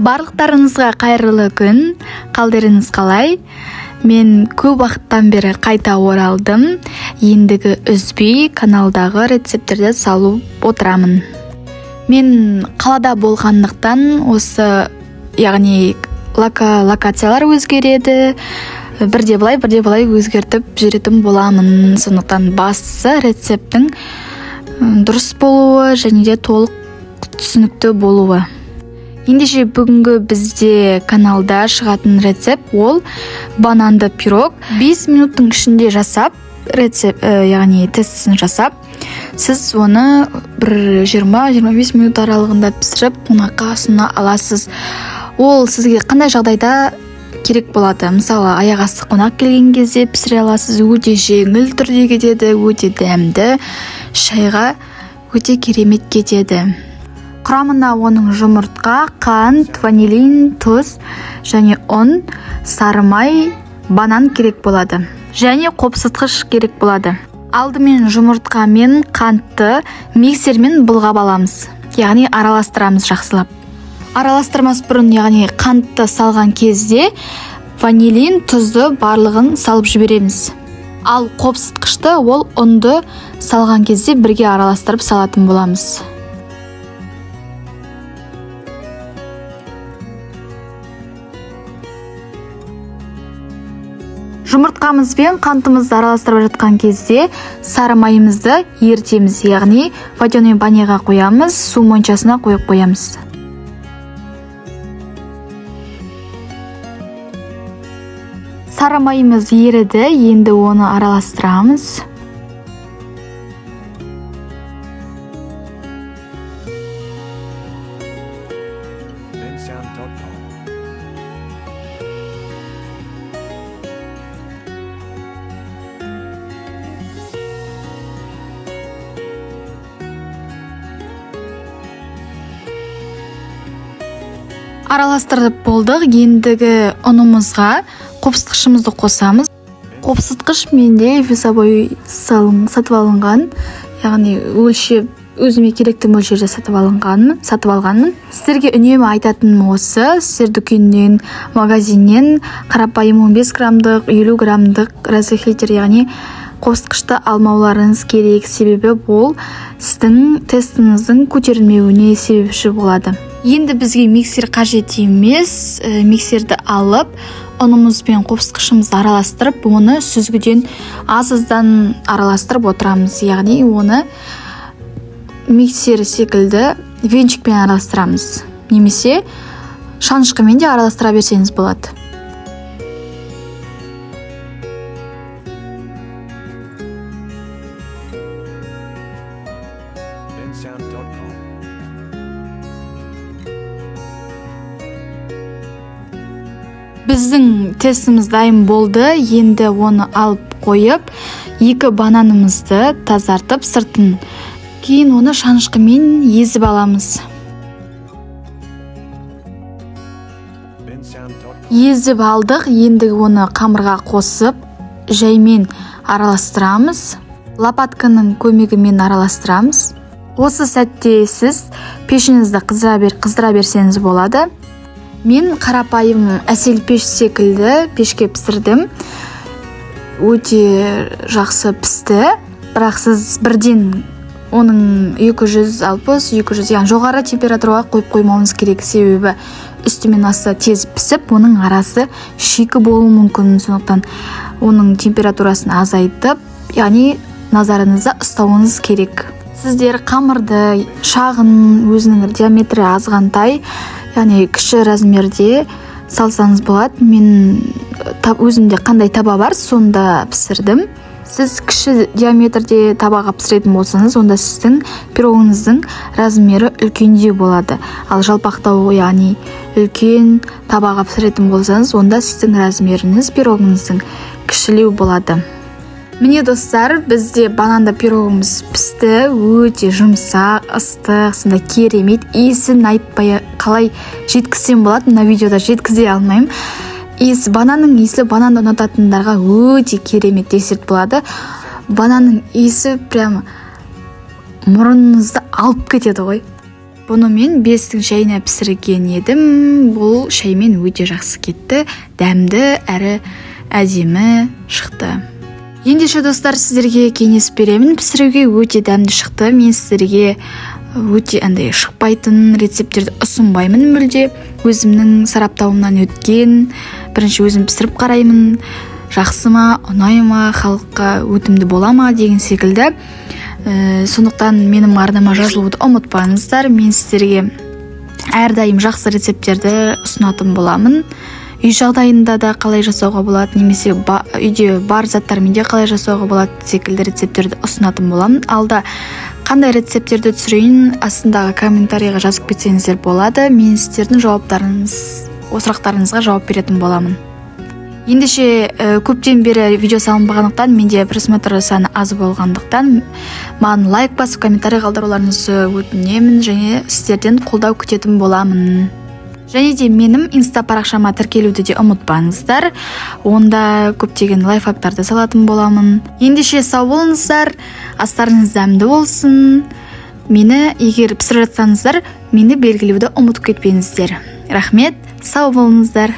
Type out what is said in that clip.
Барлықтарыңызға қайырлы күн, қалдарыңыз қалай? Мен көп уақыттан бері қайта оралдым. Ендігі үзбей каналдағы рецептерді салып отырамын. Мен қалада болғандықтан осы, яғни локациялар өзгереді. Бірде былай өзгертіп жүретін боламын. Сондықтан бастысы рецептің дұрыс болуы және де толық түсінікті болуы. Ендеше бүгінгі бізде каналда шығатын рецепт ол бананды пирог. 5 минуттың ішінде жасап, яғни тестісін жасап, сіз оны бір 20-25 минут аралығында пісіріп, қонаққа ұсына аласыз. Ол сізге қандай жағдайда керек болады? Мысалы, аяқ асты қонақ келген кезде пісіре аласыз. Өте жеңіл түрде кетеді, өте дәмді, шайға өте керемет кетеді. Құрамына оның жұмыртқа, қант, ванилин, тұз және ұн, сары май, банан керек болады. Және қопсытқыш керек болады. Алдымен жұмыртқа мен қантты миксермен былғап аламыз. Яғни араластырамыз жақсылап. Араластырмас бұрын, яғни қантты салған кезде ванилин, тұзды барлығын салып жібереміз. Ал қопсытқышты ол ұнды салған кезде бірге араластырып салатын боламыз. Жұмыртқамыз бен қантымызды араластырып жатқан кезде сары майымызды ерітеміз, яғни вареный баняға қоямыз, су моншасына қойып қоямыз. Сары майымыз еріді, енді оны араластырамыз. Араластырып болдық. Ендігі ұнымызға қопсытқышымызды қосамыз. Қопсытқыш менде весовой сатып алынған, яғни өлшеп өзіме керекті мөлшерде сатып алғанмын. Сіздерге үнемі айтатыным осы: сіздер дүкеннен, магазиннен қарапайым 15 грамдық, 50 грамдық разрыхлитель, яғни қопсытқышты алмауларыңыз керек. Себебі бұл сіздің тестіңіздің көтерілмеуіне себепші болады. Енді бізге миксер қажет емес. Миксерді алып, ұнымыз бен қопсытқышымызды араластырып, оны сүзгіден аздан араластырып отырамыз. Яғни оны миксер секілді венчикпен араластырамыз. Немесе шанышқымен де араластыра берсеңіз болады. Біздің тестіміз дайын болды. Енді оны алып қойып, 2 бананымызды тазартып сыртын. Кейін оны шанышқымен езіп аламыз. Езіп алдық. Енді оны қамырға қосып, жаймен араластырамыз. Лопатканың көмегімен араластырамыз. Осы сәтте сіз пешіңізді қыздыра берсеңіз болады. Мен қарапайым әсел пеш секілді пешке пісірдім. Өте жақсы пісті. Бірақ сіз бірден оның 260-300, яғни жоғары температураға қойып қоймауыңыз керек. Себебі үстімен асты тез пісіп, оның арасы шикі болуы мүмкін. Сондықтан оның температурасын азайтып, яғни назарыңызда ұстауыңыз керек. Сіздер қамырды шағын, өзінің диаметрі азғантай, яғни кіші размерде салсаңыз болады. Мен өзімде қандай таба бар, сонда пісірдім. Сіз кіші диаметрде табаға пісіретін болсаңыз, онда сіздің пирогыңыздың размері үлкендеу болады. Ал жалпақтау, яғни үлкен табаға пісіретін болсаңыз, онда сіздің размеріңіз пирогыңыздың кішілеу болады. Міне достар, бізде бананды пирогымыз пісті. Өте жұмсақ, ыстық, сонда керемет. Иісін айтпай қалай жеткізсем болады, мына видеода жеткізе алмаймын. Бананның иісі бананды ұнататындарға өте керемет десерт болады. Бананның иісі прямо мұрныңызды алып кетеді ғой. бұны мен бестің шайына пісірген едім. Бұл шаймен өте жақсы кетті, дәмді әрі әдемі шықты. Ендеше достар, сіздерге кеңес беремін. Пісіруге өте дәмді шықты. Мен сіздерге өте шықпайтын рецепттерді ұсынбаймын мүлде. Өзімнің сараптауымнан өткен, бірінші өзім пісіріп қараймын. Жақсы ма, ұнай ма, халыққа өтімді бола ма деген секілді. Сондықтан менің арнама жазылуды ұмытпаңыздар. Мен сіздерге әрдайым жақсы рецепттерді ұсынатын боламын. Үй жағдайында да қалай жасауға болады, немесе үйде бар заттармен де қалай жасауға болады секілді рецепттерді ұсынатын боламын. Алда қандай рецепттерді түсірейін, астындағы комментарийға жазып кетсеңіздер болады. Мен сіздердің сұрақтарыңызға жауап беретін боламын. Ендеше көптен бері видео салынбағандықтан, менде просмотр саны аз болғандықтан, маған лайк басып, комментарий қалдыруларыңызды өтінемін және сіздерден қолдау күтетін боламын. Және де менің инста парақшама тіркелуді де ұмытпаңыздар. Онда көптеген лайфхактарды салатын боламын. Ендеше сау болыңыздар, астарыңыз дәмді болсын. Мені егер пісіріп жатсаңыздар, мені белгілеуді ұмытып кетпеңіздер. Рахмет, сау болыңыздар.